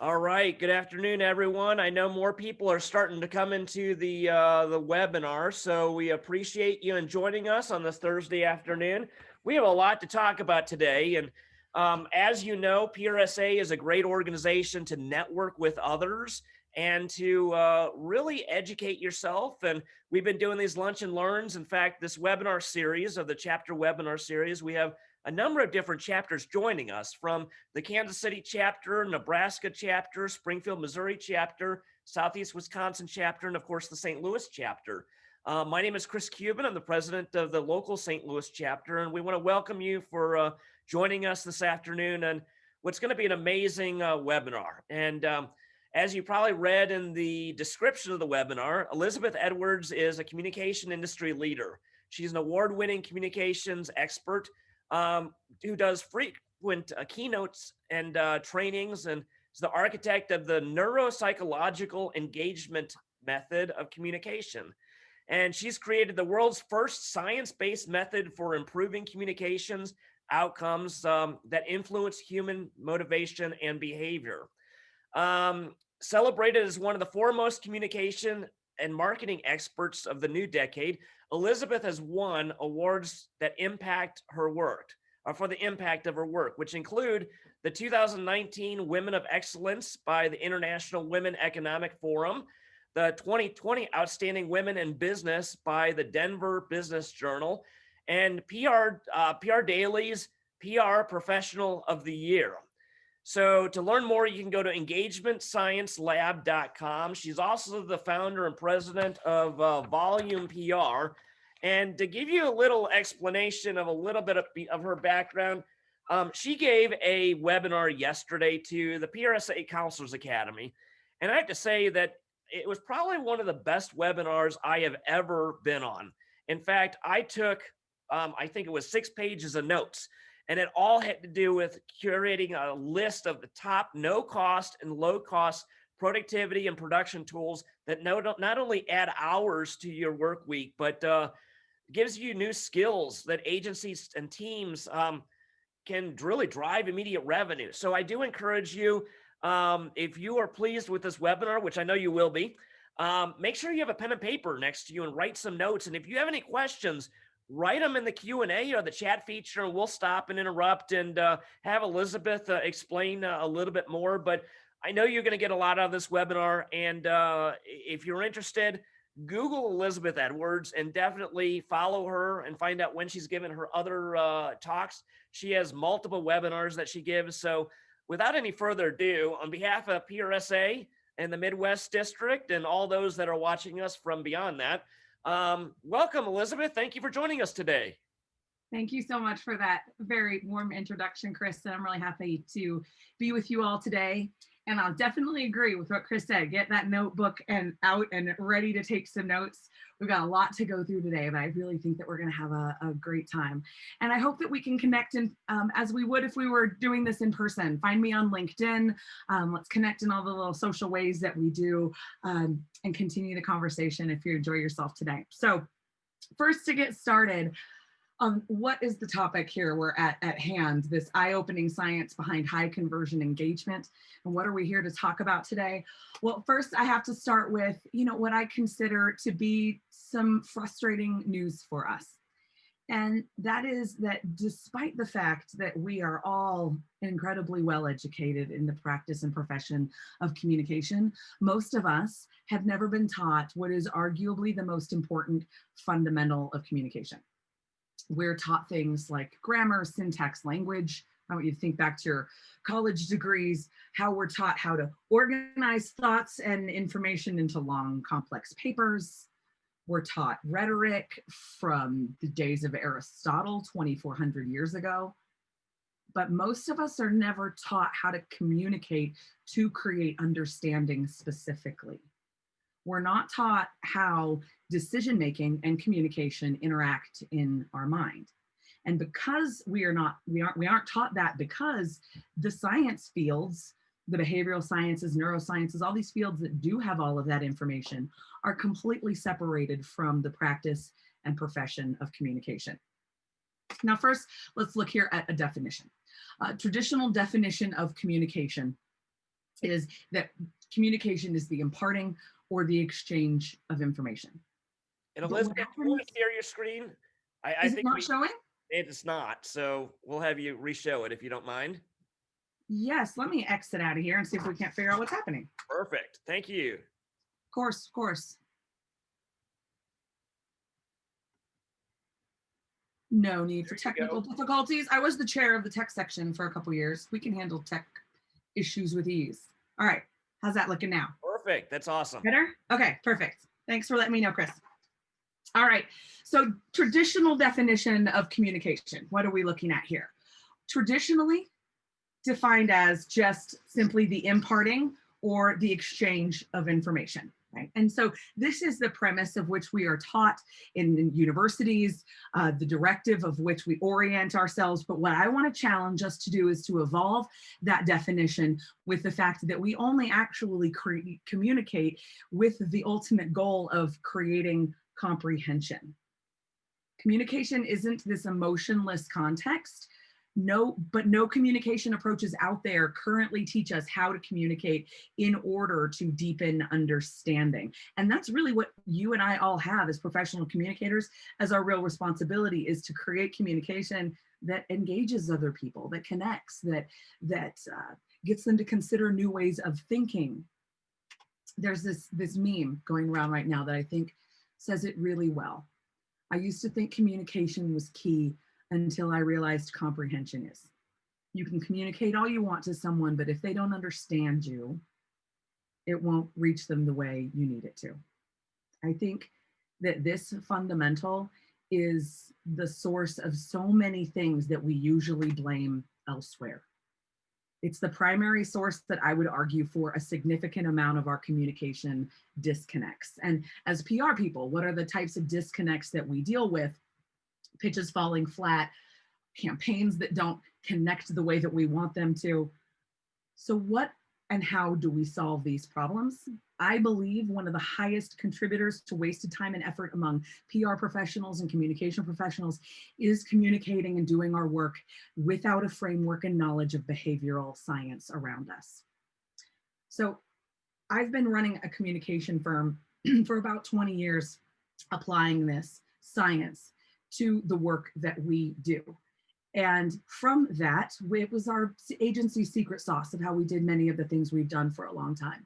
All right. Good afternoon, everyone. I know more people are starting to come into the webinar, so we appreciate you and joining us on this Thursday afternoon. We have a lot to talk about today, and as you know, PRSA is a great organization to network with others and to really educate yourself. And we've been doing these lunch and learns. In fact, this webinar series of the chapter webinar series, we have a number of different chapters joining us from the Kansas City chapter, Nebraska chapter, Springfield, Missouri chapter, Southeast Wisconsin chapter, and of course the St. Louis chapter. My name is Chris Cuban. I'm the president of the local St. Louis chapter, and we want to welcome you for joining us this afternoon on what's going to be an amazing webinar. And as you probably read in the description of the webinar, Elizabeth Edwards is a communication industry leader. She's an award-winning communications expert who does frequent keynotes and trainings, and is the architect of the Neuropsychological engagement method of communication. And she's created the world's first science-based method for improving communications outcomes that influence human motivation and behavior. Celebrated as one of the foremost communication and marketing experts of the new decade, Elizabeth has won awards that impact her work, or for the impact of her work, which include the 2019 Women of Excellence by the International Women Economic Forum, the 2020 Outstanding Women in Business by the Denver Business Journal, and PR Daily's PR Professional of the Year. So to learn more, you can go to engagementsciencelab.com. She's also the founder and president of Volume PR. And to give you a little explanation of a little bit of her background, she gave a webinar yesterday to the PRSA Counselors Academy. And I have to say that it was probably one of the best webinars I have ever been on. In fact, I took, I think it was 6 pages of notes. And it all had to do with curating a list of the top no-cost and low-cost productivity and production tools that not only add hours to your work week, but gives you new skills that agencies and teams can really drive immediate revenue. So I do encourage you, if you are pleased with this webinar, which I know you will be, make sure you have a pen and paper next to you and write some notes. And if you have any questions, write them in the Q&A or the chat feature, and we'll stop and interrupt and have Elizabeth explain a little bit more. But I know you're going to get a lot out of this webinar. And if you're interested, Google Elizabeth Edwards and definitely follow her and find out when she's given her other talks. She has multiple webinars that she gives. So without any further ado, on behalf of PRSA and the Midwest District and all those that are watching us from beyond that, welcome, Elizabeth. Thank you for joining us today. Thank you so much for that very warm introduction, Chris. And I'm really happy to be with you all today. And I'll definitely agree with what Chris said. Get that notebook and out and ready to take some notes. We've got a lot to go through today, but I really think that we're going to have a great time. And I hope that we can connect in, as we would if we were doing this in person. Find me on LinkedIn. Let's connect in all the little social ways that we do, and continue the conversation if you enjoy yourself today. So first, to get started, what is the topic here we're at hand, this eye-opening science behind high conversion engagement, and what are we here to talk about today? Well, first I have to start with, what I consider to be some frustrating news for us. And that is that despite the fact that we are all incredibly well educated in the practice and profession of communication, most of us have never been taught what is arguably the most important fundamental of communication. We're taught things like grammar, syntax, language. I want you to think back to your college degrees, how we're taught how to organize thoughts and information into long, complex papers. We're taught rhetoric from the days of Aristotle 2,400 years ago. But most of us are never taught how to communicate to create understanding specifically. We're not taught how decision-making and communication interact in our mind. And because we aren't taught that, because the science fields, the behavioral sciences, neurosciences, all these fields that do have all of that information are completely separated from the practice and profession of communication. Now, first, let's look here at a definition. A traditional definition of communication is that communication is the imparting or the exchange of information. And But what Elizabeth, do you want happens, to share your screen? I is it think not showing? it's not. So we'll have you re-show it if you don't mind. Yes, let me exit out of here and see if we can't figure out what's happening. Perfect. Thank you. Of course, of course. No need for There you technical go. difficulties. I was the chair of the tech section for a couple years. We can handle tech issues with ease. All right, how's that looking now? Perfect. That's awesome. Better? Okay, perfect. Thanks for letting me know, Chris. All right, so traditional definition of communication. What are we looking at here? Traditionally defined as just simply the imparting or the exchange of information, right? And so this is the premise of which we are taught in universities, the directive of which we orient ourselves. But what I want to challenge us to do is to evolve that definition with the fact that we only actually communicate with the ultimate goal of creating comprehension. Communication isn't this emotionless context. No communication approaches out there currently teach us how to communicate in order to deepen understanding. And that's really what you and I all have as professional communicators, as our real responsibility is to create communication that engages other people, that connects, that gets them to consider new ways of thinking. There's this meme going around right now that I think says it really well. I used to think communication was key until I realized comprehension is. You can communicate all you want to someone, but if they don't understand you, it won't reach them the way you need it to. I think that this fundamental is the source of so many things that we usually blame elsewhere. It's the primary source that I would argue for a significant amount of our communication disconnects. And as PR people, what are the types of disconnects that we deal with? Pitches falling flat, campaigns that don't connect the way that we want them to. So what and how do we solve these problems? I believe one of the highest contributors to wasted time and effort among PR professionals and communication professionals is communicating and doing our work without a framework and knowledge of behavioral science around us. So I've been running a communication firm for about 20 years, applying this science to the work that we do. And from that, it was our agency secret sauce of how we did many of the things we've done for a long time.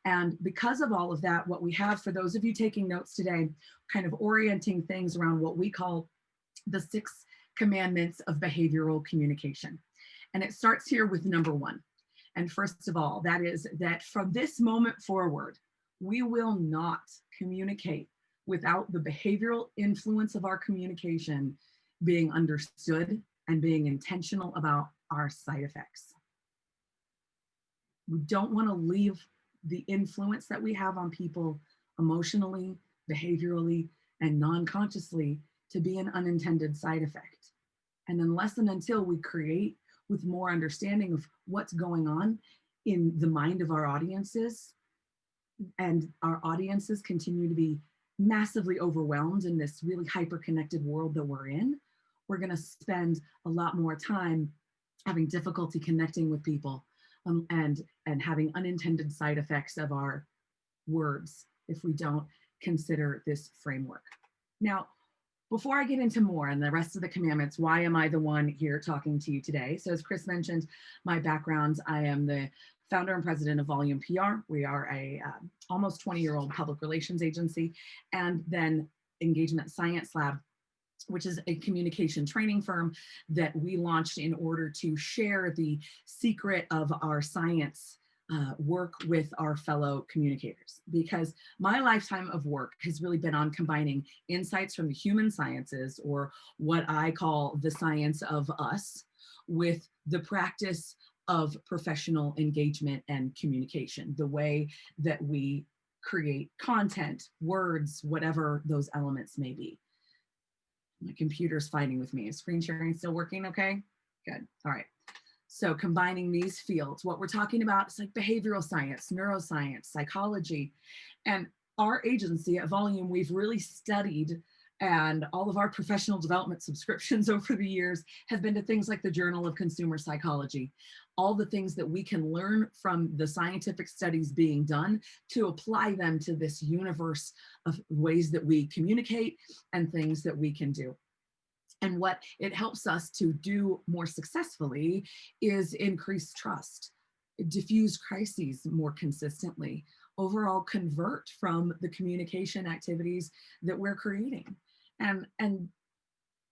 And because of all of that, what we have, for those of you taking notes today, kind of orienting things around what we call the 6 commandments of behavioral communication. And it starts here with number 1. And first of all, that is that from this moment forward, we will not communicate without the behavioral influence of our communication being understood and being intentional about our side effects. We don't want to leave the influence that we have on people emotionally, behaviorally, and non-consciously to be an unintended side effect. And unless and until we create with more understanding of what's going on in the mind of our audiences, and our audiences continue to be massively overwhelmed in this really hyper-connected world that we're in, we're going to spend a lot more time having difficulty connecting with people and having unintended side effects of our words if we don't consider this framework. Now, before I get into more and the rest of the commandments, why am I the one here talking to you today? So as Chris mentioned, my background, I am the founder and president of Volume PR. We are a almost 20-year-old public relations agency, and then Engagement Science Lab, which is a communication training firm that we launched in order to share the secret of our science work with our fellow communicators. Because my lifetime of work has really been on combining insights from the human sciences, or what I call the science of us, with the practice of professional engagement and communication, the way that we create content, words, whatever those elements may be. My computer's fighting with me. Is screen sharing still working okay? Good. All right. So combining these fields, what we're talking about is like behavioral science, neuroscience, psychology. And our agency at Volume, we've really studied, and all of our professional development subscriptions over the years have been to things like the Journal of Consumer Psychology, all the things that we can learn from the scientific studies being done to apply them to this universe of ways that we communicate and things that we can do. And what it helps us to do more successfully is increase trust, diffuse crises more consistently, overall convert from the communication activities that we're creating. And an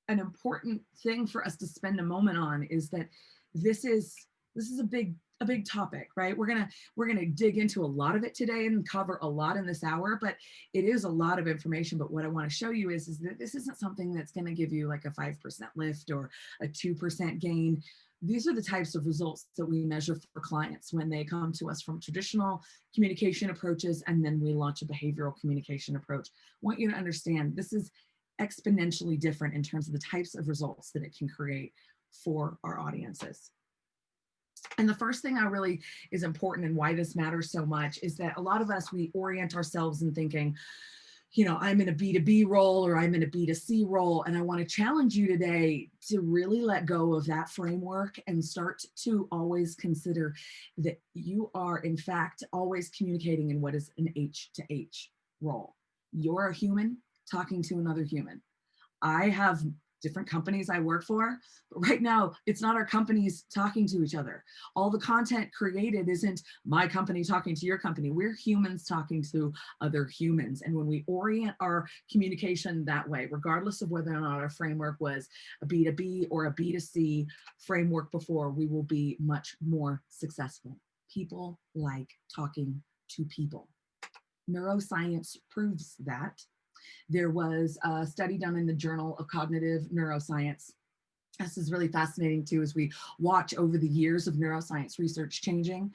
important thing for us to spend a moment on is that this is a big topic, right? We're gonna dig into a lot of it today and cover a lot in this hour, but it is a lot of information. But what I want to show you is that this isn't something that's going to give you like a 5% lift or a 2% gain. These are the types of results that we measure for clients when they come to us from traditional communication approaches, and then we launch a behavioral communication approach. I want you to understand this is exponentially different in terms of the types of results that it can create for our audiences. And the first thing I really is important and why this matters so much is that a lot of us, we orient ourselves in thinking, you know, I'm in a B2B role or I'm in a B2C role. And I want to challenge you today to really let go of that framework and start to always consider that you are, in fact, always communicating in what is an H to H role. You're a human talking to another human. I have different companies I work for, but right now it's not our companies talking to each other. All the content created isn't my company talking to your company. We're humans talking to other humans. And when we orient our communication that way, regardless of whether or not our framework was a B2B or a B2C framework before, we will be much more successful. People like talking to people. Neuroscience proves that. There was a study done in the Journal of Cognitive Neuroscience. This is really fascinating too, as we watch over the years of neuroscience research changing.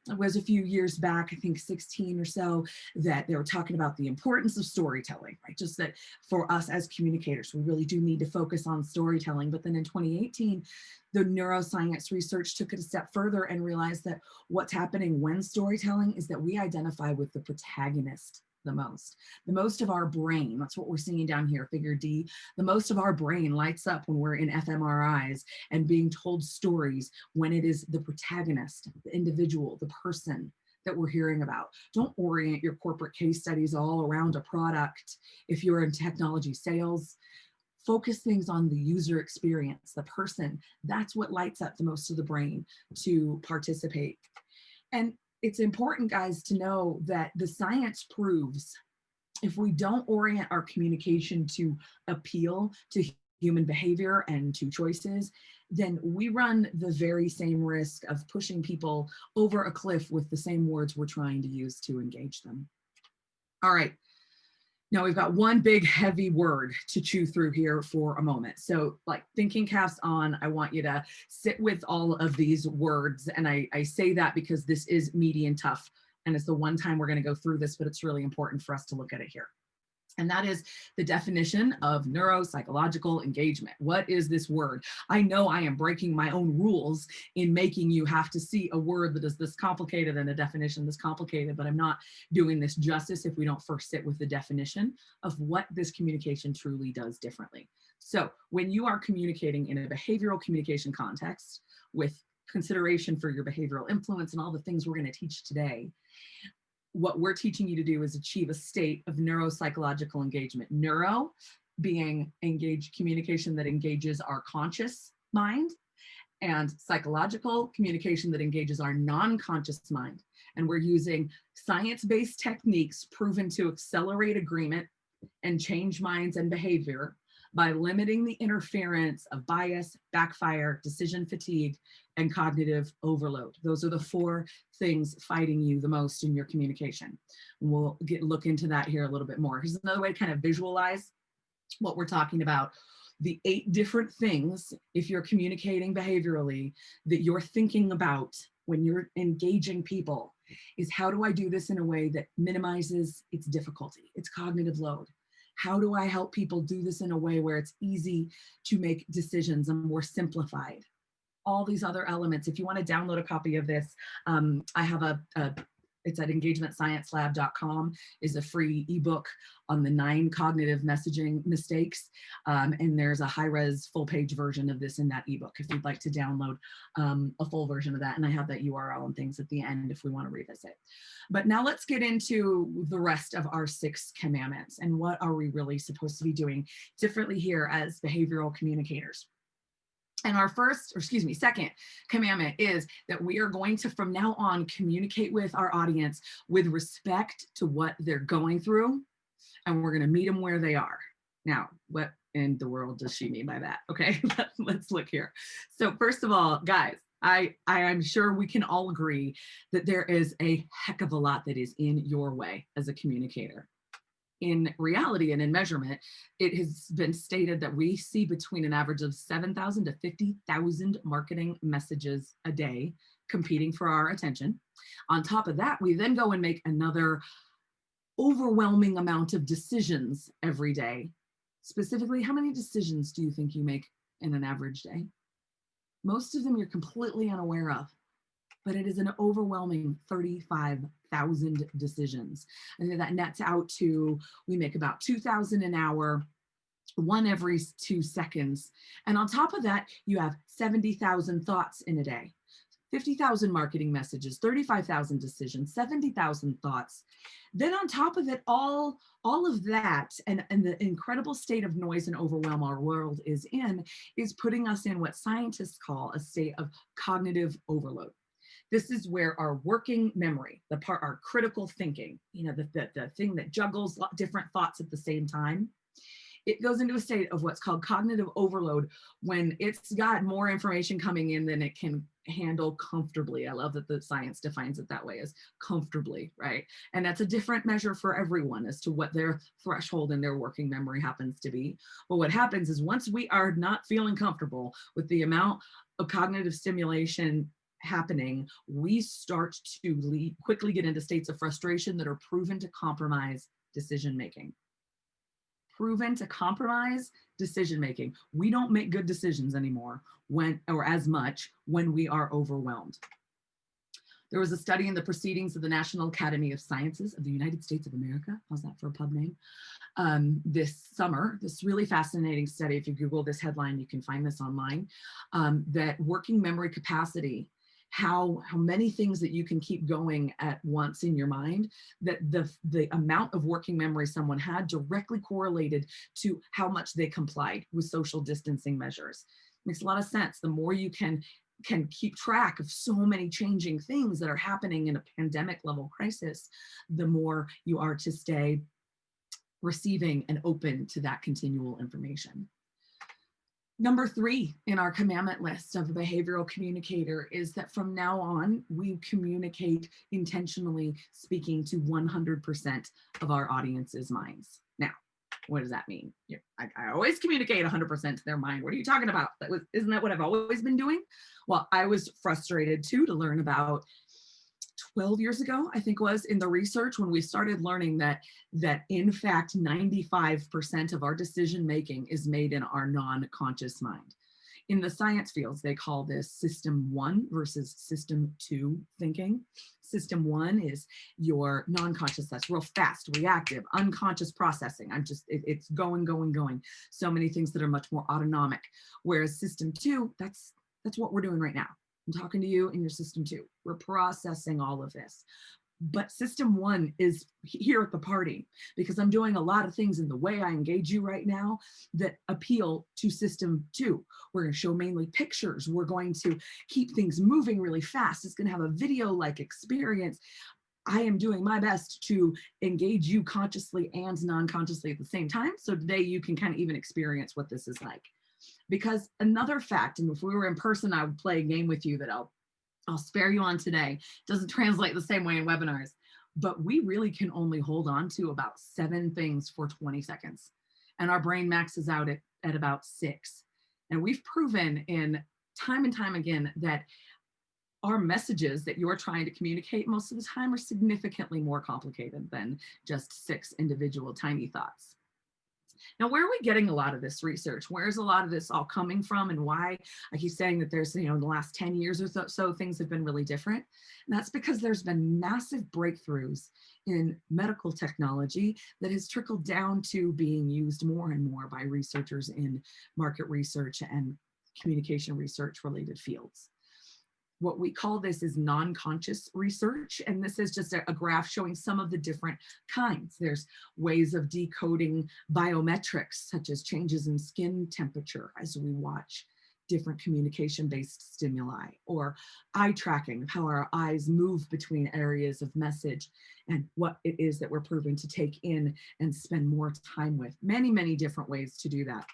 It was a few years back, I think 16 or so, that they were talking about the importance of storytelling, right? Just that for us as communicators, we really do need to focus on storytelling. But then in 2018, the neuroscience research took it a step further and realized that what's happening when storytelling is that we identify with the protagonist the most of our brain. That's what we're seeing down here, figure D. The most of our brain lights up when we're in fMRIs and being told stories when it is the protagonist, the individual, the person that we're hearing about. Don't orient your corporate case studies all around a product. If you're in technology sales, focus things on the user experience, the person. That's what lights up the most of the brain to participate. And it's important, guys, to know that the science proves if we don't orient our communication to appeal to human behavior and to choices, then we run the very same risk of pushing people over a cliff with the same words we're trying to use to engage them. All right. Now we've got one big heavy word to chew through here for a moment. So like thinking caps on, I want you to sit with all of these words. And I say that because this is meaty and tough. And it's the one time we're going to go through this, but it's really important for us to look at it here. And that is the definition of neuropsychological engagement. What is this word? I know I am breaking my own rules in making you have to see a word that is this complicated and a definition this complicated, but I'm not doing this justice if we don't first sit with the definition of what this communication truly does differently. So when you are communicating in a behavioral communication context with consideration for your behavioral influence and all the things we're going to teach today, what we're teaching you to do is achieve a state of neuropsychological engagement. Neuro being engaged communication that engages our conscious mind, and psychological communication that engages our non-conscious mind. And we're using science-based techniques proven to accelerate agreement and change minds and behavior by limiting the interference of bias, backfire, decision fatigue, and cognitive overload. Those are the four things fighting you the most in your communication. We'll look into that here a little bit more. Here's another way to kind of visualize what we're talking about. The 8 different things, if you're communicating behaviorally, that you're thinking about when you're engaging people is, how do I do this in a way that minimizes its difficulty, its cognitive load? How do I help people do this in a way where it's easy to make decisions and more simplified? All these other elements. If you want to download a copy of this, I have a It's at engagementsciencelab.com, is a free ebook on the 9 cognitive messaging mistakes. And there's a high-res full-page version of this in that ebook if you'd like to download a full version of that. And I have that URL and things at the end if we want to revisit. But now let's get into the rest of our 6 commandments and what are we really supposed to be doing differently here as behavioral communicators. And our second commandment is that we are going to, from now on, communicate with our audience with respect to what they're going through, and we're going to meet them where they are. Now, what in the world does she mean by that? Okay, let's look here. So first of all, guys, I am sure we can all agree that there is a heck of a lot that is in your way as a communicator. In reality and in measurement, it has been stated that we see between an average of 7,000 to 50,000 marketing messages a day competing for our attention. On top of that, we then go and make another overwhelming amount of decisions every day. Specifically, how many decisions do you think you make in an average day? Most of them you're completely unaware of, but it is an overwhelming 35,000 decisions. And that nets out to, we make about 2,000 an hour, 1 every 2 seconds. And on top of that, you have 70,000 thoughts in a day. 50,000 marketing messages, 35,000 decisions, 70,000 thoughts. Then on top of it, all of that and the incredible state of noise and overwhelm our world is in is putting us in what scientists call a state of cognitive overload. This is where our working memory, our critical thinking, the thing that juggles different thoughts at the same time, it goes into a state of what's called cognitive overload when it's got more information coming in than it can handle comfortably. I love that the science defines it that way, as comfortably, right? And that's a different measure for everyone as to what their threshold in their working memory happens to be. But what happens is once we are not feeling comfortable with the amount of cognitive stimulation happening, we start to quickly get into states of frustration that are proven to compromise decision-making. Proven to compromise decision-making. We don't make good decisions anymore as much when we are overwhelmed. There was a study in the Proceedings of the National Academy of Sciences of the United States of America. How's that for a pub name? This summer, this really fascinating study, if you Google this headline, you can find this online, that working memory capacity, how many things that you can keep going at once in your mind, that the amount of working memory someone had directly correlated to how much they complied with social distancing measures. Makes a lot of sense. The more you can keep track of so many changing things that are happening in a pandemic level crisis, the more you are to stay receiving and open to that continual information. Number 3 in our commandment list of a behavioral communicator is that from now on, we communicate intentionally speaking to 100% of our audience's minds. Now, what does that mean? I always communicate 100% to their mind. What are you talking about? Isn't that what I've always been doing? Well, I was frustrated too to learn about 12 years ago, I think was in the research when we started learning that in fact 95% of our decision making is made in our non-conscious mind. In the science fields, they call this system 1 versus system 2 thinking. System 1 is your non-conscious, that's real fast, reactive, unconscious processing. It's going. So many things that are much more autonomic. Whereas system 2, that's what we're doing right now. I'm talking to you in your system 2. We're processing all of this. But system 1 is here at the party because I'm doing a lot of things in the way I engage you right now that appeal to system 2. We're going to show mainly pictures. We're going to keep things moving really fast. It's going to have a video-like experience. I am doing my best to engage you consciously and non-consciously at the same time. So today you can kind of even experience what this is like. Because another fact, and if we were in person, I would play a game with you that I'll spare you on today. Doesn't translate the same way in webinars, but we really can only hold on to about 7 things for 20 seconds. And our brain maxes out at about 6. And we've proven in time and time again that our messages that you're trying to communicate most of the time are significantly more complicated than just 6 individual tiny thoughts. Now, where are we getting a lot of this research? Where is a lot of this all coming from, and why? I keep saying that there's, in the last 10 years or so, things have been really different. And that's because there's been massive breakthroughs in medical technology that has trickled down to being used more and more by researchers in market research and communication research related fields. What we call this is non-conscious research. And this is just a graph showing some of the different kinds. There's ways of decoding biometrics, such as changes in skin temperature as we watch different communication-based stimuli, or eye tracking, how our eyes move between areas of message and what it is that we're proven to take in and spend more time with. Many, many different ways to do that.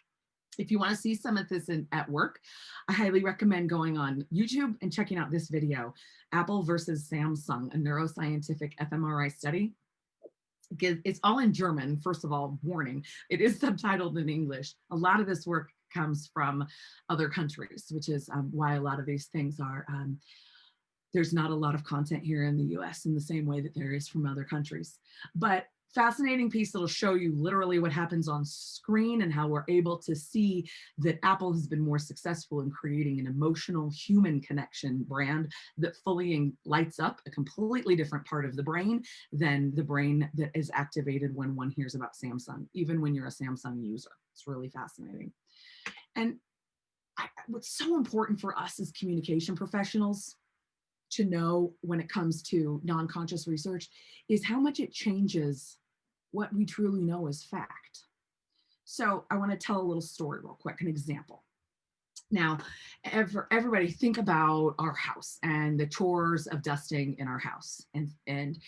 If you want to see some of this at work, I highly recommend going on YouTube and checking out this video, Apple versus Samsung, a neuroscientific fMRI study. It's all in German, first of all, warning. It is subtitled in English. A lot of this work comes from other countries, which is why a lot of these things are, there's not a lot of content here in the US in the same way that there is from other countries. But fascinating piece that'll show you literally what happens on screen and how we're able to see that Apple has been more successful in creating an emotional human connection brand that fully lights up a completely different part of the brain than the brain that is activated when one hears about Samsung, even when you're a Samsung user. It's really fascinating. And what's so important for us as communication professionals to know when it comes to non-conscious research is how much it changes what we truly know as fact. So I want to tell a little story real quick, an example. Now, everybody think about our house and the chores of dusting in our house. And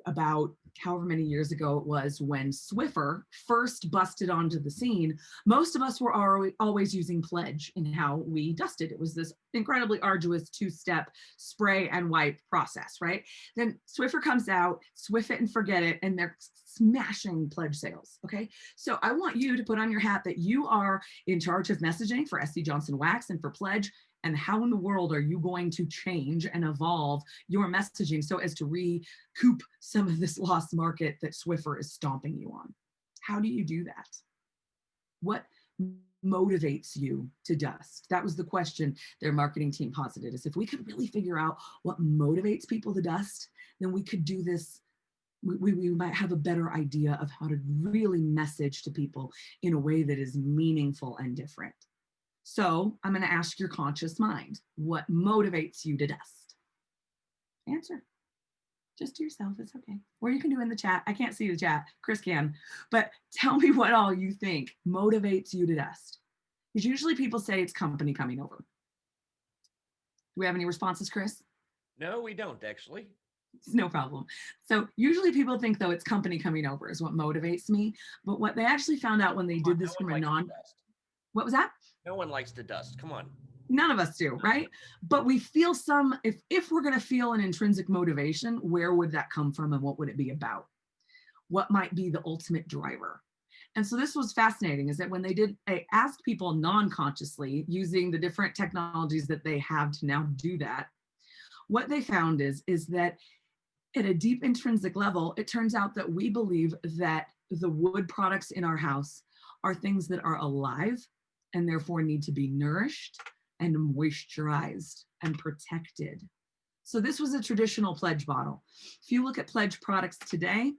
about however many years ago it was when Swiffer first busted onto the scene, most of us were always using Pledge in how we dusted. It was this incredibly arduous two-step spray and wipe process, right? Then Swiffer comes out, Swift it and forget it, and they're smashing Pledge sales, okay? So I want you to put on your hat that you are in charge of messaging for SC Johnson Wax and for Pledge, and how in the world are you going to change and evolve your messaging so as to recoup some of this lost market that Swiffer is stomping you on? How do you do that? What motivates you to dust? That was the question their marketing team posited, is if we could really figure out what motivates people to dust, then we could do this. We might have a better idea of how to really message to people in a way that is meaningful and different. So I'm going to ask your conscious mind, what motivates you to dust? Answer. Just to yourself, it's okay. Or you can do in the chat. I can't see the chat. Chris can. But tell me what all you think motivates you to dust. Because usually people say it's company coming over. Do we have any responses, Chris? No, we don't, actually. No problem. So usually people think, though, it's company coming over is what motivates me. But what they actually found out when they did this from a what was that? No one likes to dust. Come on. None of us do, right? But we feel some, if we're going to feel an intrinsic motivation, where would that come from and what would it be about? What might be the ultimate driver? And so this was fascinating, is that when they ask people non-consciously using the different technologies that they have to now do that, what they found is that at a deep intrinsic level, it turns out that we believe that the wood products in our house are things that are alive and therefore need to be nourished and moisturized and protected. So this was a traditional Pledge bottle. If you look at Pledge products today,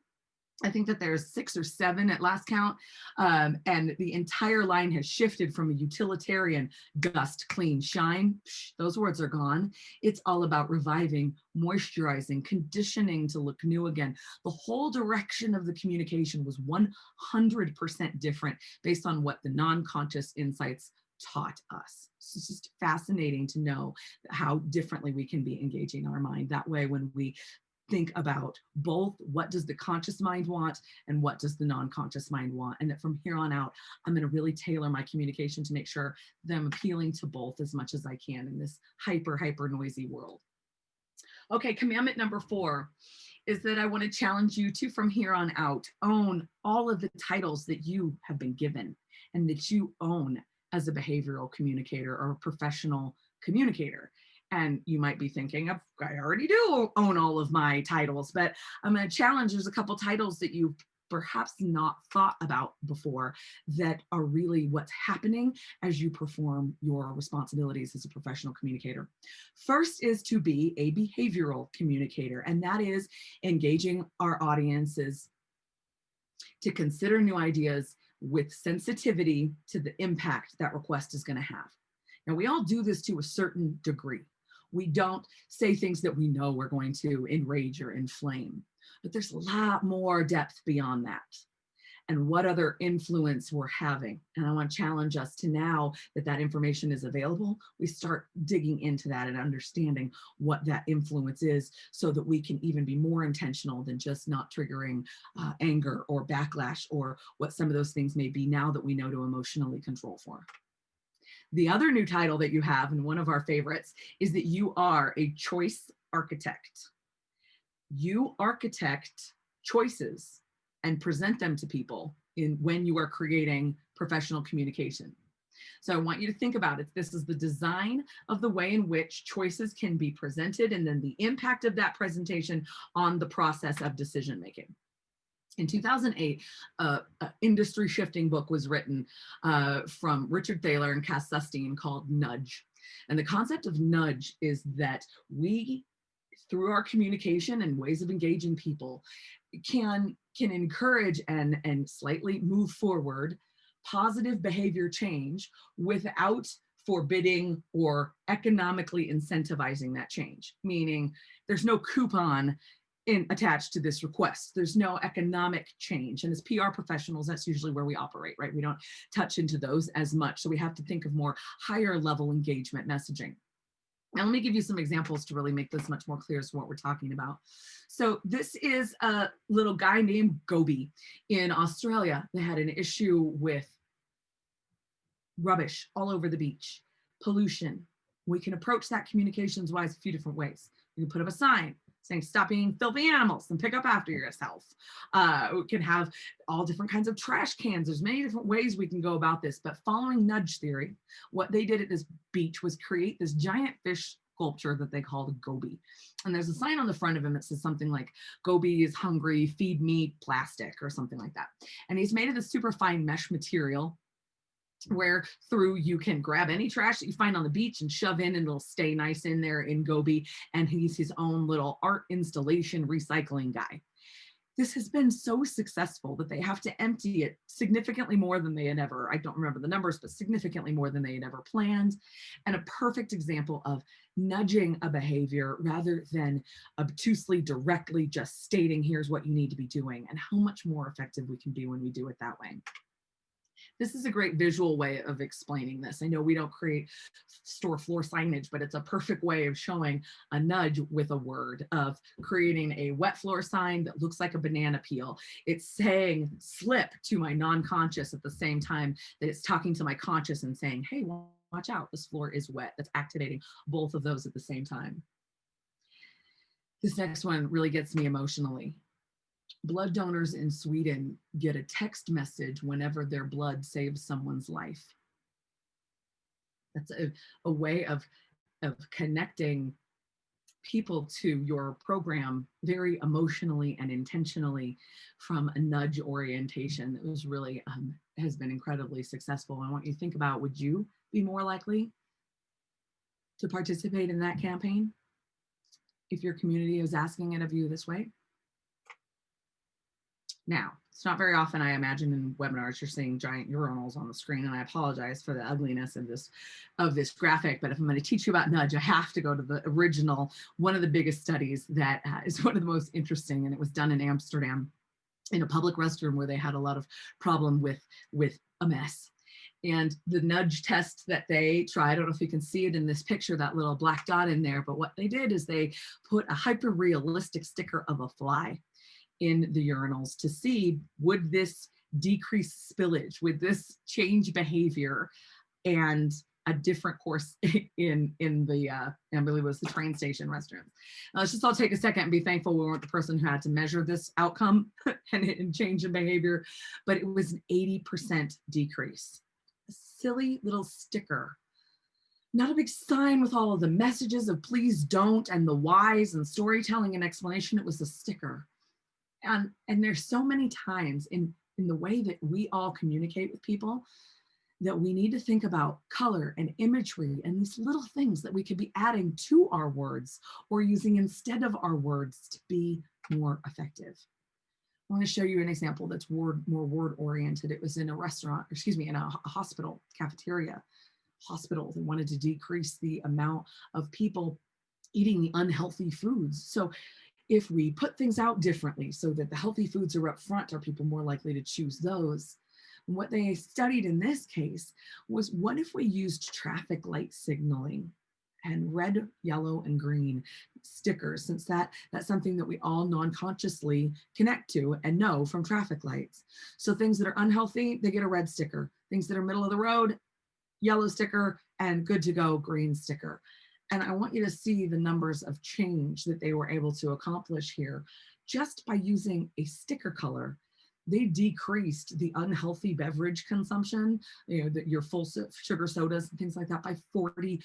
I think that there's 6 or 7 at last count, and the entire line has shifted from a utilitarian dust, clean, shine. Those words are gone. It's all about reviving, moisturizing, conditioning to look new again. The whole direction of the communication was 100% different based on what the non-conscious insights taught us. So it's just fascinating to know how differently we can be engaging our mind. That way, when we think about both, what does the conscious mind want and what does the non-conscious mind want, and that from here on out, I'm going to really tailor my communication to make sure that I'm appealing to both as much as I can in this hyper noisy world. Okay, commandment number 4 is that I want to challenge you to, from here on out, own all of the titles that you have been given and that you own as a behavioral communicator or a professional communicator. And you might be thinking, I already do own all of my titles, but I'm going to challenge, there's a couple titles that you've perhaps not thought about before that are really what's happening as you perform your responsibilities as a professional communicator. First is to be a behavioral communicator, and that is engaging our audiences to consider new ideas with sensitivity to the impact that request is going to have. Now, we all do this to a certain degree. We don't say things that we know we're going to enrage or inflame, but there's a lot more depth beyond that, and what other influence we're having. And I want to challenge us to, now that that information is available, we start digging into that and understanding what that influence is, so that we can even be more intentional than just not triggering anger or backlash, or what some of those things may be now that we know to emotionally control for. The other new title that you have, and one of our favorites, is that you are a choice architect. You architect choices and present them to people when you are creating professional communication. So I want you to think about it. This is the design of the way in which choices can be presented, and then the impact of that presentation on the process of decision making. In 2008, an industry shifting book was written from Richard Thaler and Cass Sustein called Nudge. And the concept of nudge is that we, through our communication and ways of engaging people, can encourage and slightly move forward positive behavior change without forbidding or economically incentivizing that change. Meaning there's no coupon attached to this request. There's no economic change. And as PR professionals, that's usually where we operate, right? We don't touch into those as much. So we have to think of more higher level engagement messaging. Now, let me give you some examples to really make this much more clear as to what we're talking about. So this is a little guy named Gobi in Australia. They had an issue with rubbish all over the beach, pollution. We can approach that communications wise a few different ways. We can put up a sign saying, stop eating filthy animals and pick up after yourself. We can have all different kinds of trash cans. There's many different ways we can go about this, but following nudge theory, what they did at this beach was create this giant fish sculpture that they called Gobi. And there's a sign on the front of him that says something like, Gobi is hungry, feed me plastic, or something like that. And he's made of this super fine mesh material, where through you can grab any trash that you find on the beach and shove in, and it'll stay nice in there in Gobi. And he's his own little art installation recycling guy. This has been so successful that they have to empty it significantly more than they had ever, I don't remember the numbers, but significantly more than they had ever planned. And a perfect example of nudging a behavior rather than obtusely directly just stating, here's what you need to be doing, and how much more effective we can be when we do it that way. This is a great visual way of explaining this. I know we don't create store floor signage, but it's a perfect way of showing a nudge with a word, of creating a wet floor sign that looks like a banana peel. It's saying slip to my non-conscious at the same time that it's talking to my conscious and saying, hey, watch out, this floor is wet. That's activating both of those at the same time. This next one really gets me emotionally. Blood donors in Sweden get a text message whenever their blood saves someone's life. That's a way of connecting people to your program very emotionally and intentionally from a nudge orientation that was really has been incredibly successful. I want you to think about, would you be more likely to participate in that campaign if your community is asking it of you this way? Now, it's not very often, I imagine, in webinars you're seeing giant urinals on the screen, and I apologize for the ugliness of this graphic, but if I'm going to teach you about nudge, I have to go to the original, one of the biggest studies that is one of the most interesting, and it was done in Amsterdam in a public restroom where they had a lot of problem with a mess. And the nudge test that they tried, I don't know if you can see it in this picture, that little black dot in there, but what they did is they put a hyper-realistic sticker of a fly in the urinals to see, would this decrease spillage, would this change behavior, and a different course in the I believe it was the train station restrooms. Let's just all take a second and be thankful we weren't the person who had to measure this outcome and change in behavior, but it was an 80% decrease. A silly little sticker, not a big sign with all of the messages of please don't and the whys and storytelling and explanation. It was a sticker. And there's so many times in the way that we all communicate with people that we need to think about color and imagery and these little things that we could be adding to our words or using instead of our words to be more effective. I want to show you an example that's more word oriented. It was in a restaurant, excuse me, in a hospital cafeteria. Hospital, they wanted to decrease the amount of people eating the unhealthy foods. So if we put things out differently so that the healthy foods are up front, are people more likely to choose those? And what they studied in this case was, what if we used traffic light signaling and red, yellow, and green stickers, since that's something that we all non-consciously connect to and know from traffic lights. So things that are unhealthy, they get a red sticker. Things that are middle of the road, yellow sticker, and good to go, green sticker. And I want you to see the numbers of change that they were able to accomplish here just by using a sticker color. They decreased the unhealthy beverage consumption, your full sugar sodas and things like that, by 40%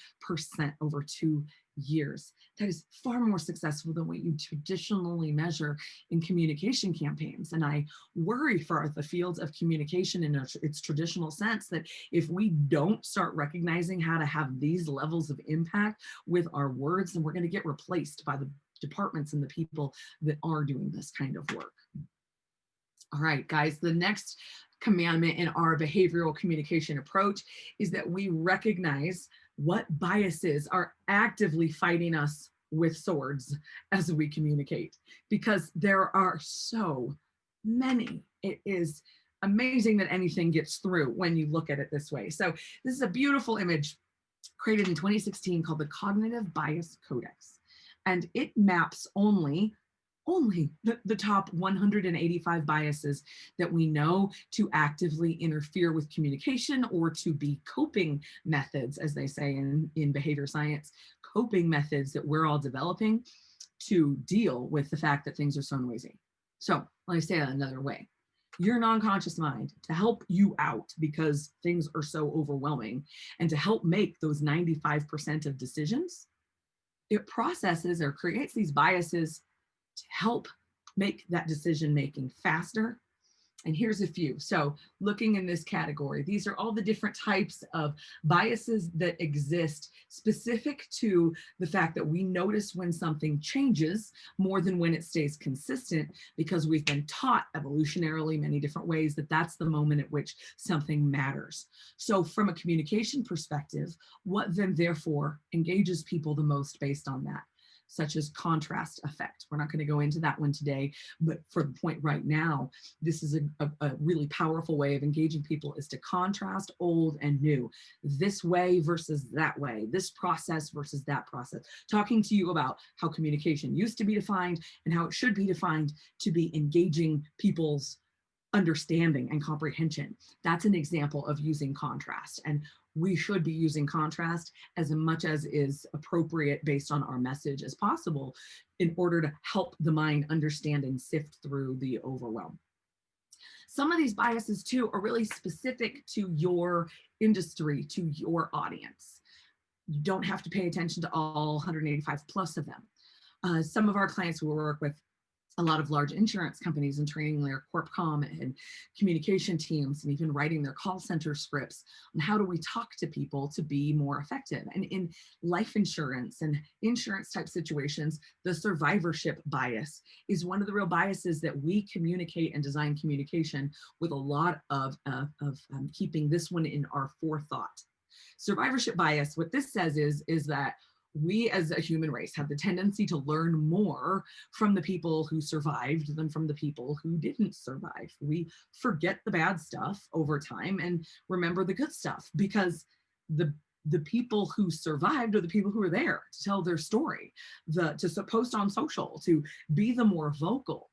over 2 years. That is far more successful than what you traditionally measure in communication campaigns. And I worry for the fields of communication in its traditional sense that if we don't start recognizing how to have these levels of impact with our words, then we're going to get replaced by the departments and the people that are doing this kind of work. All right, guys, the next commandment in our behavioral communication approach is that we recognize what biases are actively fighting us with swords as we communicate, because there are so many. It is amazing that anything gets through when you look at it this way. So this is a beautiful image created in 2016 called the Cognitive Bias Codex, and it maps only the top 185 biases that we know to actively interfere with communication or to be coping methods, as they say in behavior science, coping methods that we're all developing to deal with the fact that things are so noisy. So let me say that another way. Your non-conscious mind, to help you out because things are so overwhelming and to help make those 95% of decisions, it processes or creates these biases to help make that decision making faster. And here's a few. So looking in this category, these are all the different types of biases that exist specific to the fact that we notice when something changes more than when it stays consistent, because we've been taught evolutionarily many different ways that that's the moment at which something matters. So from a communication perspective, what then therefore engages people the most based on that? Such as contrast effect. We're not going to go into that one today, but for the point right now, this is a really powerful way of engaging people, is to contrast old and new, this way versus that way, this process versus that process, talking to you about how communication used to be defined and how it should be defined to be engaging people's understanding and comprehension. That's an example of using contrast. And we should be using contrast as much as is appropriate based on our message as possible in order to help the mind understand and sift through the overwhelm. Some of these biases too are really specific to your industry, to your audience. You don't have to pay attention to all 185 plus of them. Some of our clients who we work with a lot of large insurance companies and training their corp comm and communication teams and even writing their call center scripts on how do we talk to people to be more effective. And in life insurance and insurance type situations, the survivorship bias is one of the real biases that we communicate and design communication with a lot of keeping this one in our forethought. Survivorship bias, what this says is that we as a human race have the tendency to learn more from the people who survived than from the people who didn't survive. We forget the bad stuff over time and remember the good stuff, because the people who survived are the people who are there to tell their story, to post on social, to be the more vocal.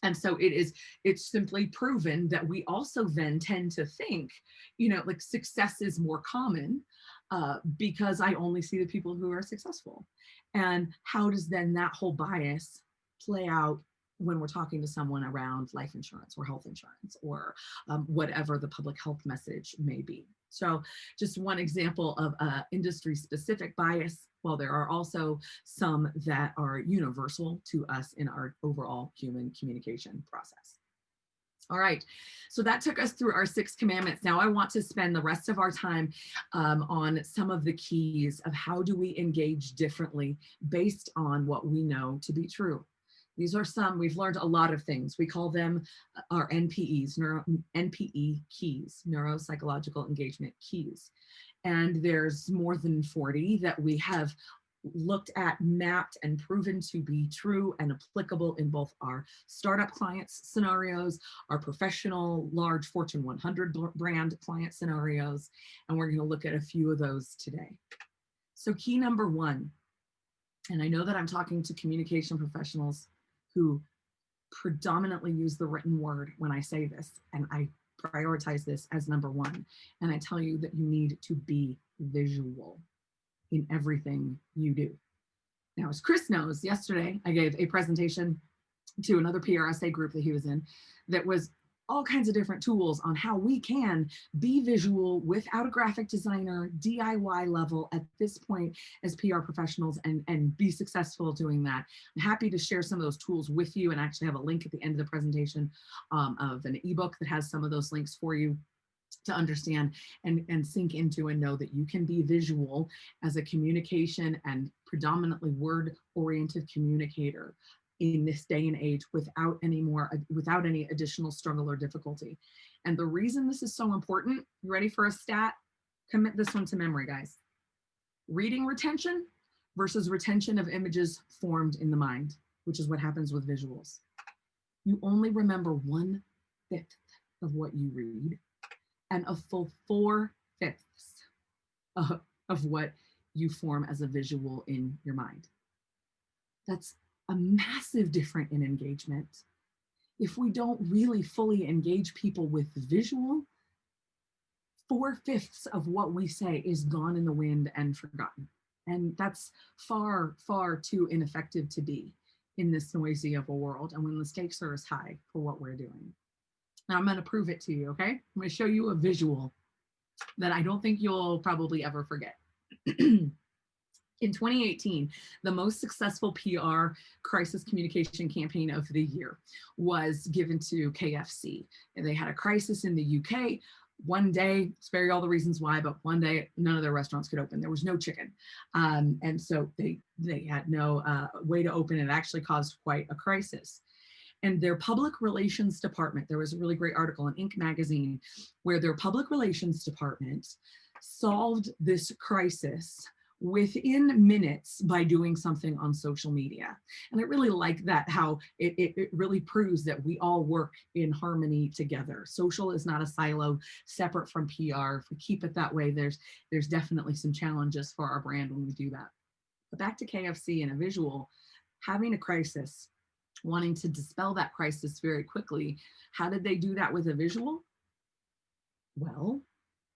And so it's simply proven that we also then tend to think, like success is more common because I only see the people who are successful. And how does then that whole bias play out when we're talking to someone around life insurance or health insurance or whatever the public health message may be? So just one example of industry specific bias while there are also some that are universal to us in our overall human communication process. All right, so that took us through our 6 commandments. Now I want to spend the rest of our time on some of the keys of how do we engage differently based on what we know to be true. These are some, we've learned a lot of things. We call them our NPEs, NPE keys, neuropsychological engagement keys. And there's more than 40 that we have looked at, mapped, and proven to be true and applicable in both our startup clients scenarios, our professional large Fortune 100 brand client scenarios, and we're going to look at a few of those today. So key number 1, and I know that I'm talking to communication professionals who predominantly use the written word when I say this, and I prioritize this as number 1, and I tell you that you need to be visual in everything you do. Now, as Chris knows, yesterday I gave a presentation to another PRSA group that he was in that was all kinds of different tools on how we can be visual without a graphic designer, DIY level at this point as PR professionals, and be successful doing that. I'm happy to share some of those tools with you, and actually have a link at the end of the presentation of an ebook that has some of those links for you to understand and sink into and know that you can be visual as a communication and predominantly word-oriented communicator in this day and age without any additional struggle or difficulty. And the reason this is so important, you ready for a stat? Commit this one to memory, guys. Reading retention versus retention of images formed in the mind, which is what happens with visuals. You only remember 1/5 of what you read, and a full 4/5 of what you form as a visual in your mind. That's a massive difference in engagement. If we don't really fully engage people with visual, 4/5 of what we say is gone in the wind and forgotten. And that's far, far too ineffective to be in this noisy of a world, and when the stakes are as high for what we're doing. Now I'm going to prove it to you, okay? I'm going to show you a visual that I don't think you'll probably ever forget. In 2018, the most successful PR crisis communication campaign of the year was given to KFC. And they had a crisis in the UK. One day, spare you all the reasons why, but one day none of their restaurants could open. There was no chicken. And so they had no way to open. It actually caused quite a crisis. And their public relations department, there was a really great article in Inc. magazine where their public relations department solved this crisis within minutes by doing something on social media. And I really like that, how it really proves that we all work in harmony together. Social is not a silo separate from PR. If we keep it that way, there's definitely some challenges for our brand when we do that. But back to KFC and a visual, having a crisis, wanting to dispel that crisis very quickly. How did they do that with a visual? Well,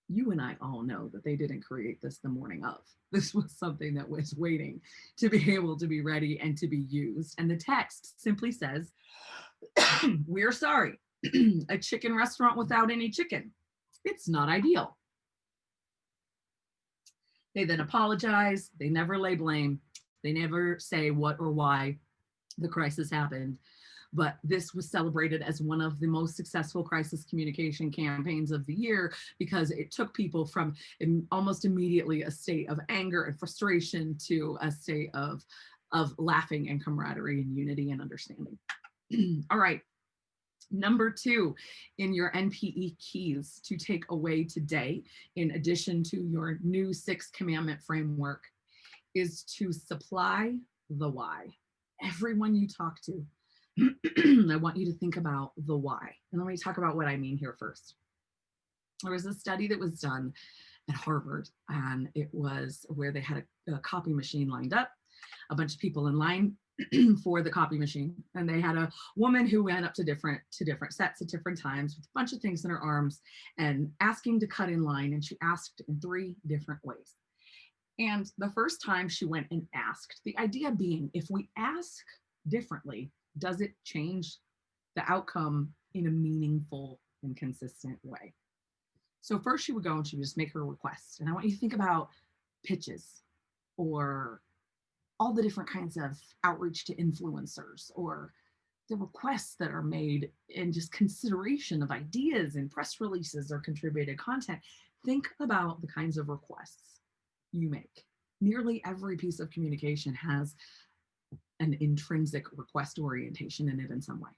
you and I all know that they didn't create this the morning of. This was something that was waiting to be able to be ready and to be used. And the text simply says, we're sorry, a chicken restaurant without any chicken. It's not ideal. They then apologize. They never lay blame. They never say what or why the crisis happened. But this was celebrated as one of the most successful crisis communication campaigns of the year because it took people from almost immediately a state of anger and frustration to a state of laughing and camaraderie and unity and understanding. All right. Number 2 in your NPE keys to take away today, in addition to your new 6 commandment framework, is to supply the why. Everyone you talk to, I want you to think about the why. And let me talk about what I mean here first. There was a study that was done at Harvard, and it was where they had a copy machine lined up, a bunch of people in line for the copy machine. And they had a woman who went up to different sets at different times with a bunch of things in her arms and asking to cut in line. And she asked in 3 different ways. And the first time she went and asked, the idea being, if we ask differently, does it change the outcome in a meaningful and consistent way? So first she would go and she would just make her request. And I want you to think about pitches. or all the different kinds of outreach to influencers, or the requests that are made in just consideration of ideas and press releases or contributed content. Think about the kinds of requests you make. Nearly every piece of communication has an intrinsic request orientation in it in some way.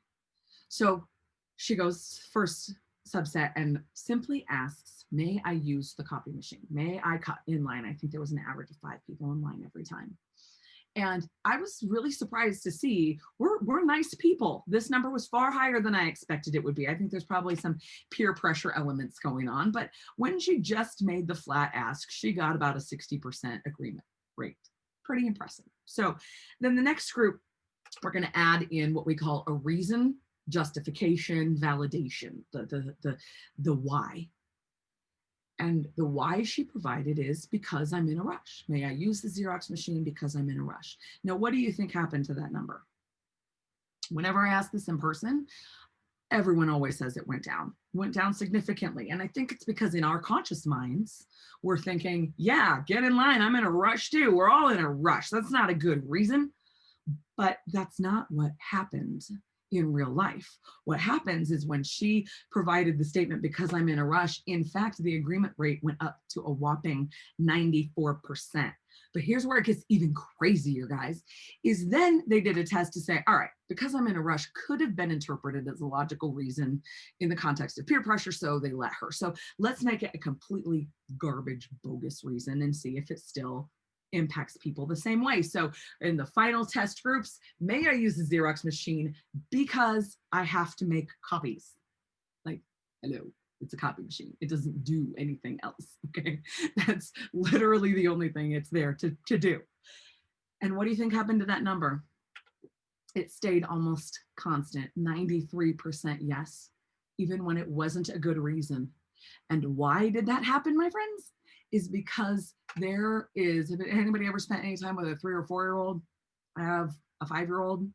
So she goes first subset and simply asks, may I use the copy machine? May I cut in line? I think there was an average of 5 people in line every time. And I was really surprised to see we're nice people. This number was far higher than I expected it would be. I think there's probably some peer pressure elements going on. But when she just made the flat ask, she got about a 60% agreement rate. Pretty impressive. So then the next group, we're going to add in what we call a reason, justification, validation, the why. And the why she provided is because I'm in a rush. May I use the Xerox machine because I'm in a rush? Now, what do you think happened to that number? Whenever I ask this in person, everyone always says it went down significantly. And I think it's because in our conscious minds, we're thinking, yeah, get in line. I'm in a rush too. We're all in a rush. That's not a good reason. But that's not what happened in real life. What happens is when she provided the statement, because I'm in a rush, in fact, the agreement rate went up to a whopping 94%. But here's where it gets even crazier, guys, is then they did a test to say, all right, because I'm in a rush could have been interpreted as a logical reason in the context of peer pressure, so they let her. So let's make it a completely garbage, bogus reason and see if it still impacts people the same way. So in the final test groups, may I use the Xerox machine because I have to make copies? Like, hello, it's a copy machine. It doesn't do anything else, okay? That's literally the only thing it's there to do. And what do you think happened to that number? It stayed almost constant, 93% yes, even when it wasn't a good reason. And why did that happen, my friends? Is because there is, if anybody ever spent any time with a 3 or 4-year-old, I have a 5-year-old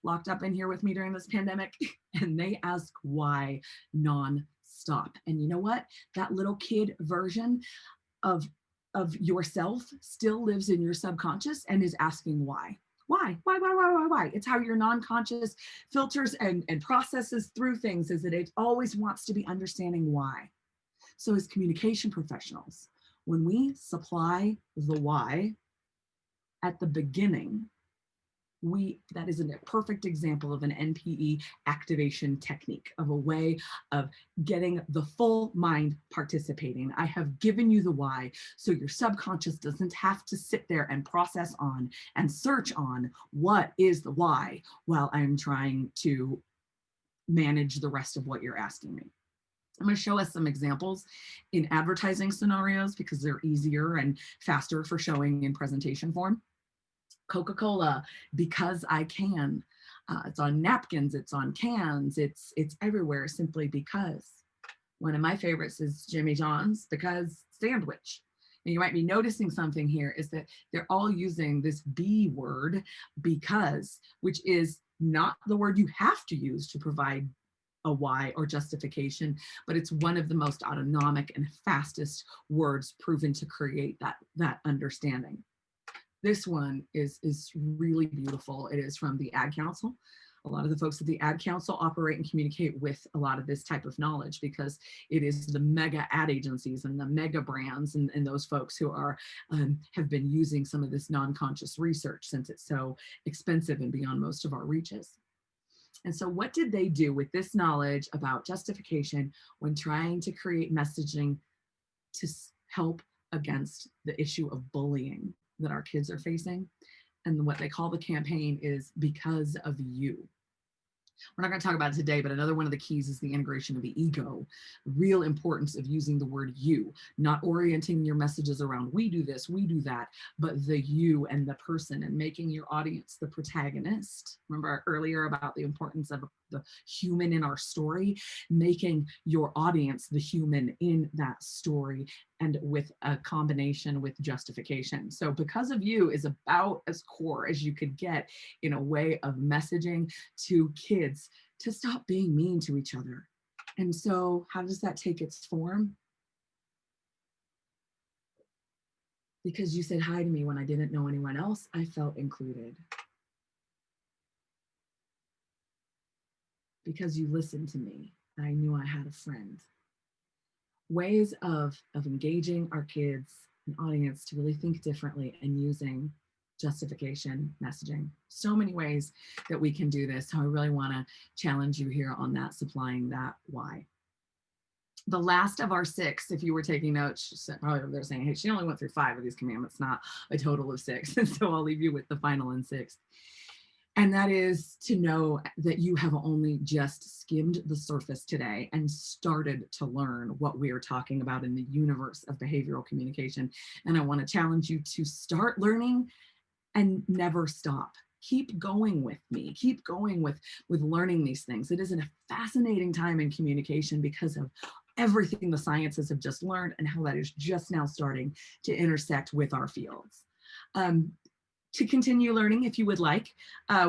locked up in here with me during this pandemic, and they ask why non-stop. And you know what? That little kid version of yourself still lives in your subconscious and is asking why. Why? It's how your non-conscious filters and processes through things, is that it always wants to be understanding why. So as communication professionals, when we supply the why at the beginning, that is a perfect example of an NPE activation technique, of a way of getting the full mind participating. I have given you the why, so your subconscious doesn't have to sit there and process on and search on what is the why while I'm trying to manage the rest of what you're asking me. I'm going to show us some examples in advertising scenarios because they're easier and faster for showing in presentation form. Coca-Cola, because I can. It's on napkins, it's on cans, it's everywhere simply because. One of my favorites is Jimmy John's because sandwich. And you might be noticing something here is that they're all using this B word, because, which is not the word you have to use to provide a why or justification, but it's one of the most autonomic and fastest words proven to create that understanding. This one is really beautiful. It is from the Ad Council. A lot of the folks at the Ad Council operate and communicate with a lot of this type of knowledge because it is the mega ad agencies and the mega brands and those folks who are have been using some of this non-conscious research since it's so expensive and beyond most of our reaches. And so what did they do with this knowledge about justification when trying to create messaging to help against the issue of bullying that our kids are facing? And what they call the campaign is because of you. We're not going to talk about it today, but another one of the keys is the integration of the ego. The real importance of using the word you, not orienting your messages around we do this, we do that, but the you and the person, and making your audience the protagonist. Remember earlier about the importance of the human in our story, making your audience the human in that story, and with a combination with justification. So because of you is about as core as you could get in a way of messaging to kids to stop being mean to each other. And so how does that take its form? Because you said hi to me when I didn't know anyone else, I felt included. Because you listened to me, I knew I had a friend. Ways of engaging our kids and audience to really think differently and using justification messaging. So many ways that we can do this. So I really want to challenge you here on that, supplying that why. The last of our 6, if you were taking notes, probably they're saying, hey, she only went through 5 of these commandments, not a total of 6. And so I'll leave you with the final and 6th. And that is to know that you have only just skimmed the surface today and started to learn what we are talking about in the universe of behavioral communication. And I want to challenge you to start learning and never stop. Keep going with me. Keep going with learning these things. It is a fascinating time in communication because of everything the sciences have just learned and how that is just now starting to intersect with our fields. To continue learning, if you would like,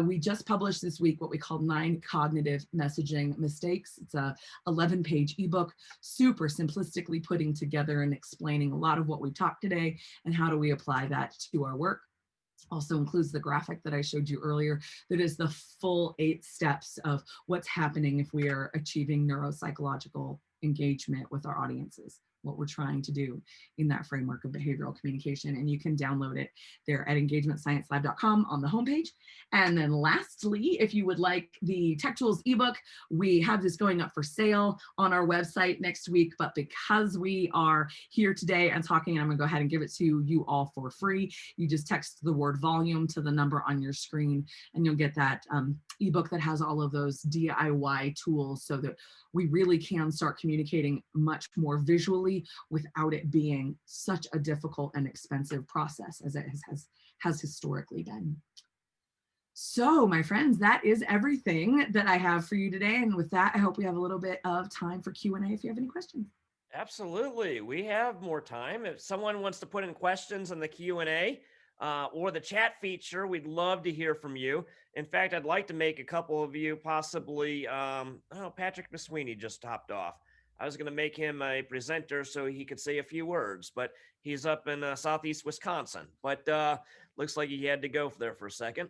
we just published this week what we call 9 cognitive messaging mistakes. It's a 11-page ebook, super simplistically putting together and explaining a lot of what we talked today and how do we apply that to our work. Also includes the graphic that I showed you earlier that is the full 8 steps of what's happening if we are achieving neuropsychological engagement with our audiences, what we're trying to do in that framework of behavioral communication. And you can download it there at engagementsciencelab.com on the homepage. And then lastly, if you would like the Tech Tools ebook, we have this going up for sale on our website next week. But because we are here today and talking, I'm going to go ahead and give it to you all for free. You just text the word volume to the number on your screen, and you'll get that ebook that has all of those DIY tools so that we really can start communicating much more visually without it being such a difficult and expensive process as it has historically been. So, my friends, that is everything that I have for you today. And with that, I hope we have a little bit of time for Q&A if you have any questions. Absolutely. We have more time. If someone wants to put in questions in the Q&A or the chat feature, we'd love to hear from you. In fact, I'd like to make a couple of you possibly, Patrick Masweeney just hopped off. I was going to make him a presenter so he could say a few words, but he's up in Southeast Wisconsin. But looks like he had to go there for a second.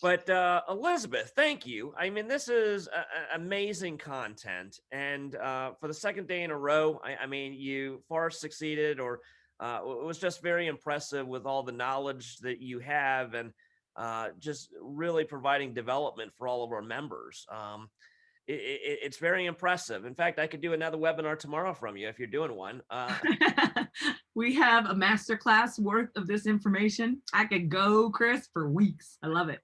But Elizabeth, thank you. I mean, this is amazing content. And for the second day in a row, I mean, you far succeeded, or it was just very impressive with all the knowledge that you have and just really providing development for all of our members. It's very impressive. In fact, I could do another webinar tomorrow from you if you're doing one. We have a masterclass worth of this information. I could go, Chris, for weeks. I love it.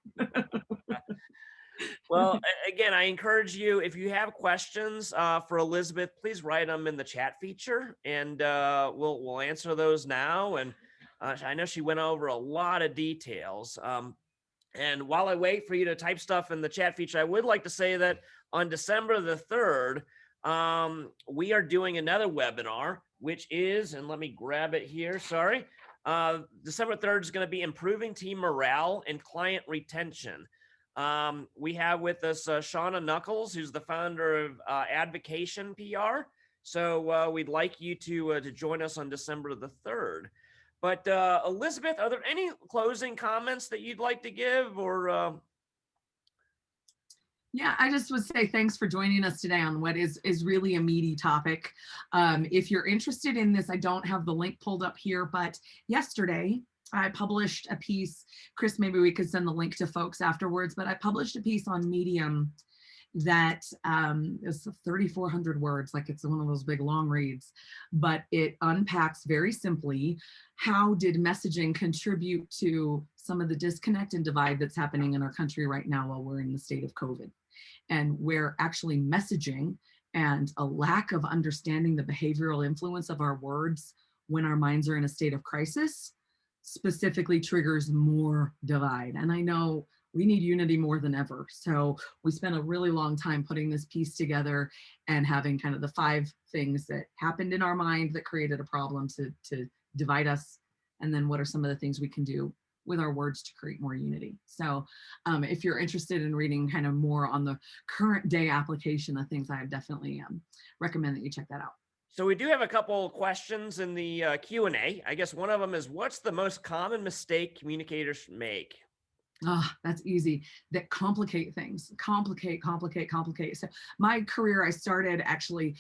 Well, again, I encourage you, if you have questions for Elizabeth, please write them in the chat feature, and we'll answer those now. And I know she went over a lot of details. And while I wait for you to type stuff in the chat feature, I would like to say that on December the 3rd, we are doing another webinar, which is, and let me grab it here, sorry. December 3rd is going to be improving team morale and client retention. We have with us Shauna Knuckles, who's the founder of Advocation PR. So we'd like you to join us on December the 3rd. But Elizabeth, are there any closing comments that you'd like to give, or? Yeah, I just would say thanks for joining us today on what is really a meaty topic. If you're interested in this, I don't have the link pulled up here, but yesterday I published a piece. Chris, maybe we could send the link to folks afterwards, but I published a piece on Medium that is 3,400 words, like it's one of those big long reads, but it unpacks very simply how did messaging contribute to some of the disconnect and divide that's happening in our country right now while we're in the state of COVID, and where actually messaging and a lack of understanding the behavioral influence of our words when our minds are in a state of crisis specifically triggers more divide. And I know we need unity more than ever. So we spent a really long time putting this piece together and having kind of the 5 things that happened in our mind that created a problem to divide us. And then what are some of the things we can do with our words to create more unity. So if you're interested in reading kind of more on the current day application of things, I definitely recommend that you check that out. So we do have a couple questions in the Q&A. I guess one of them is, what's the most common mistake communicators make? Ah, that's easy. That complicate things, complicate. So my career, I started actually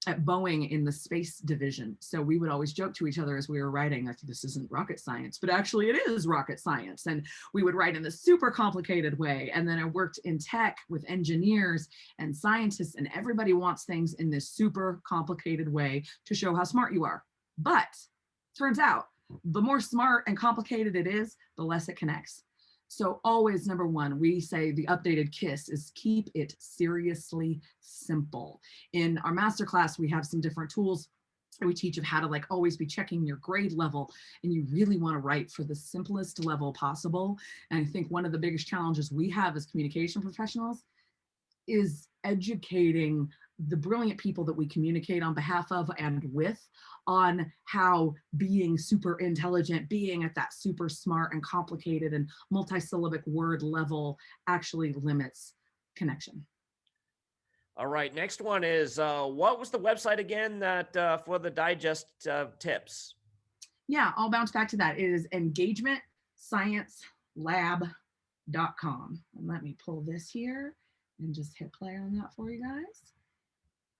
at Boeing in the space division. So we would always joke to each other as we were writing, like, this isn't rocket science, but actually it is rocket science. And we would write in this super complicated way. And then I worked in tech with engineers and scientists, and everybody wants things in this super complicated way to show how smart you are. But turns out the more smart and complicated it is, the less it connects. So always, number one, we say the updated KISS is keep it seriously simple. In our masterclass, we have some different tools we teach of how to like always be checking your grade level, and you really want to write for the simplest level possible. And I think one of the biggest challenges we have as communication professionals is educating the brilliant people that we communicate on behalf of and with on how being super intelligent, being at that super smart and complicated and multisyllabic word level actually limits connection. All right, next one is, what was the website again that for the digest tips? Yeah, I'll bounce back to that. It is engagementsciencelab.com. And let me pull this here and just hit play on that for you guys.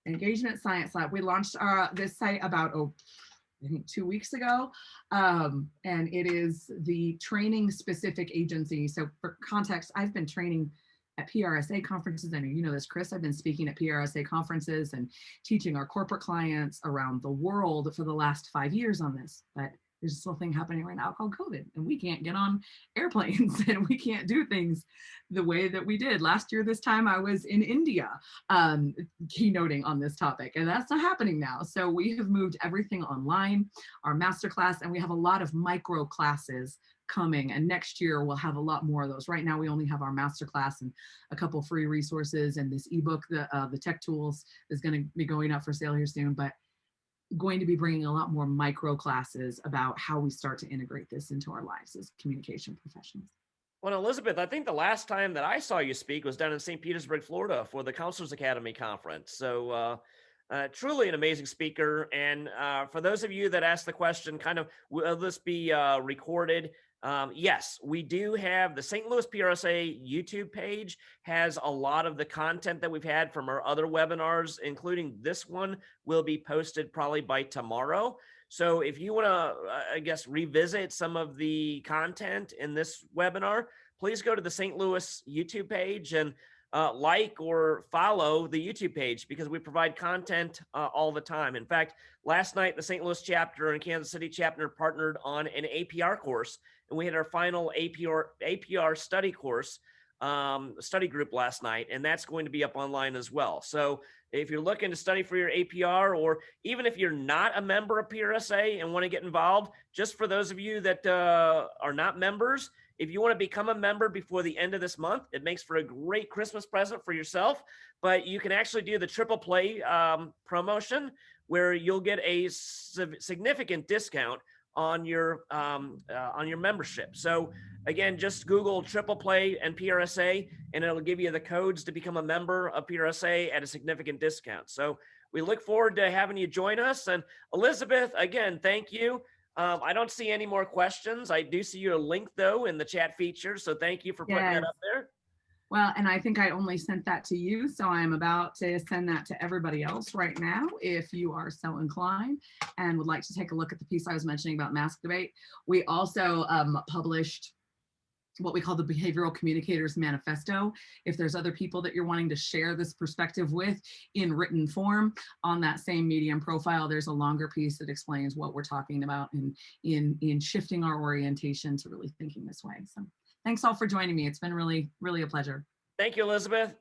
Engagement Science Lab. We launched this site about, I think 2 weeks ago. And it is the training specific agency. So for context, I've been training at PRSA conferences. I know you know this, Chris. I've been speaking at PRSA conferences and teaching our corporate clients around the world for the last 5 years on this. But there's this little thing happening right now called COVID, and we can't get on airplanes and we can't do things the way that we did. Last year, this time I was in India keynoting on this topic, and that's not happening now. So we have moved everything online, our masterclass, and we have a lot of micro classes coming, and next year we'll have a lot more of those. Right now we only have our masterclass and a couple free resources, and this ebook, the tech tools, is going to be going up for sale here soon, but going to be bringing a lot more micro classes about how we start to integrate this into our lives as communication professionals. Well, Elizabeth, I think the last time that I saw you speak was down in St. Petersburg, Florida for the Counselors Academy conference. So truly an amazing speaker. And for those of you that asked the question, kind of, will this be recorded? Yes, we do have the St. Louis PRSA YouTube page has a lot of the content that we've had from our other webinars, including this one will be posted probably by tomorrow. So if you want to, I guess, revisit some of the content in this webinar, please go to the St. Louis YouTube page and like or follow the YouTube page, because we provide content all the time. In fact, last night, the St. Louis chapter and Kansas City chapter partnered on an APR course, and we had our final APR study course, study group last night, and that's going to be up online as well. So if you're looking to study for your APR, or even if you're not a member of PRSA and want to get involved, just for those of you that are not members, if you want to become a member before the end of this month, it makes for a great Christmas present for yourself. But you can actually do the triple play promotion, where you'll get a significant discount on your membership. So again, just Google triple play and PRSA, and it'll give you the codes to become a member of PRSA at a significant discount. So we look forward to having you join us. And Elizabeth, again, thank you. I don't see any more questions. I do see your link though in the chat feature. So thank you for putting that up there. Well, and I think I only sent that to you, so I'm about to send that to everybody else right now, if you are so inclined and would like to take a look at the piece I was mentioning about mask debate. We also published what we call the Behavioral Communicators Manifesto. If there's other people that you're wanting to share this perspective with in written form, on that same Medium profile, there's a longer piece that explains what we're talking about in shifting our orientation to really thinking this way. So thanks all for joining me. It's been really, really a pleasure. Thank you, Elizabeth.